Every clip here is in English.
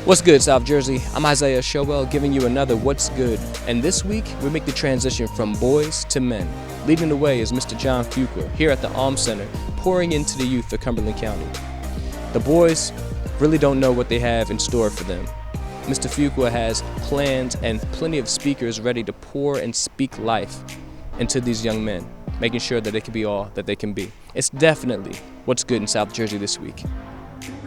What's good, South Jersey? I'm Isaiah Showell giving you another What's Good. And this week, we make the transition from boys to men. Leading the way is Mr. John Fuqua here at the Alms Center, pouring into the youth of Cumberland County. The boys really don't know what they have in store for them. Mr. Fuqua has plans and plenty of speakers ready to pour and speak life into these young men, making sure that they can be all that they can be. It's definitely What's Good in South Jersey this week.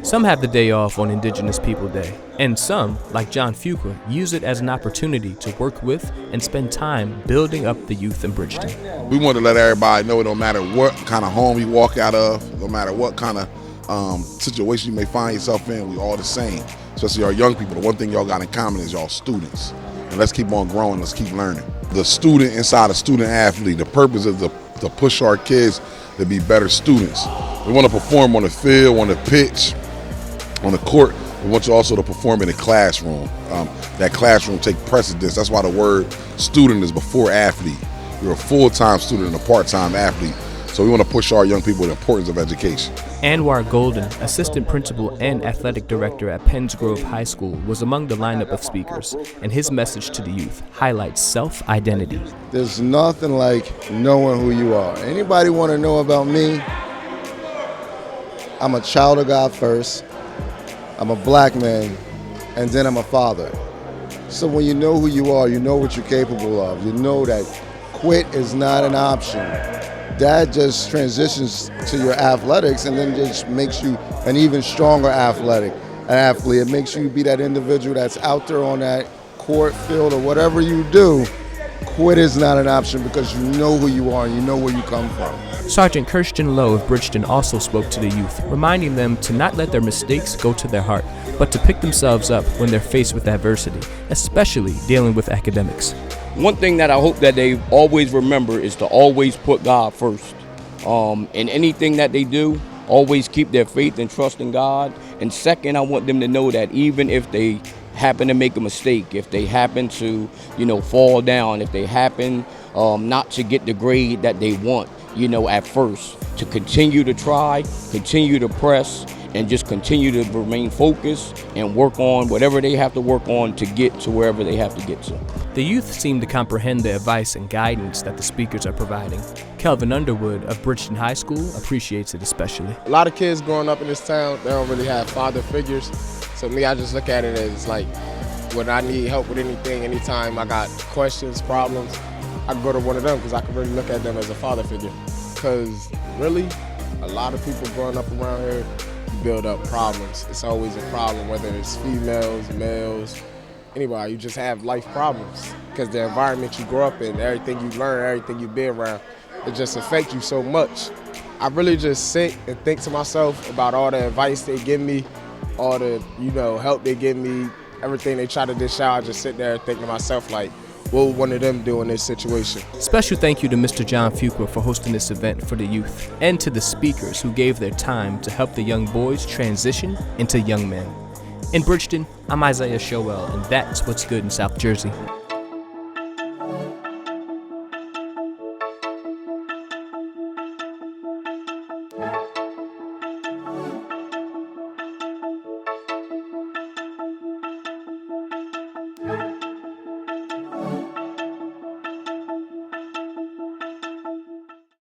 Some have the day off on Indigenous People Day, and some, like John Fuqua, use it as an opportunity to work with and spend time building up the youth in Bridgeton. We want to let everybody know it don't matter what kind of home you walk out of, no matter what kind of situation you may find yourself in, we all the same. Especially our young people, the one thing y'all got in common is y'all students. And let's keep on growing, let's keep learning. The student inside a student athlete, the purpose is to push our kids to be better students. We want to perform on the field, on the pitch, on the court. We want you also to perform in the classroom. That classroom take precedence. That's why the word student is before athlete. You're a full-time student and a part-time athlete. So we want to push our young people the importance of education. Anwar Golden, assistant principal and athletic director at Penns Grove High School, was among the lineup of speakers, and his message to the youth highlights self-identity. There's nothing like knowing who you are. Anybody want to know about me? I'm a child of God first. I'm a black man, and then I'm a father. So when you know who you are, you know what you're capable of. You know that quit is not an option. That just transitions to your athletics and then just makes you an even stronger athlete. It makes you be that individual that's out there on that court, field, or whatever you do. Quit is not an option because you know who you are and you know where you come from. Sgt Christian Lane of Bridgeton also spoke to the youth, reminding them to not let their mistakes go to their heart, but to pick themselves up when they're faced with adversity, especially dealing with academics. One thing that I hope that they always remember is to always put God first. In anything that they do, always keep their faith and trust in God. And second, I want them to know that even if they happen to make a mistake, if they happen to, fall down, if they happen not to get the grade that they want, at first, to continue to try, continue to press, and just continue to remain focused and work on whatever they have to work on to get to wherever they have to get to. The youth seem to comprehend the advice and guidance that the speakers are providing. Kelvin Underwood of Bridgeton High School appreciates it especially. A lot of kids growing up in this town, they don't really have father figures. So me, I just look at it as like, when I need help with anything, anytime I got questions, problems, I can go to one of them because I can really look at them as a father figure. Because really, a lot of people growing up around here build up problems. It's always a problem, whether it's females, males, anybody. You just have life problems because the environment you grow up in, everything you learn, everything you be around, it just affects you so much. I really just sit and think to myself about all the advice they give me, all the help they give me, everything they try to dish out. I just sit there and think to myself like, what would one of them do in this situation? Special thank you to Mr. John Fuqua for hosting this event for the youth, and to the speakers who gave their time to help the young boys transition into young men. In Bridgeton, I'm Isaiah Showell, and that's What's Good in South Jersey.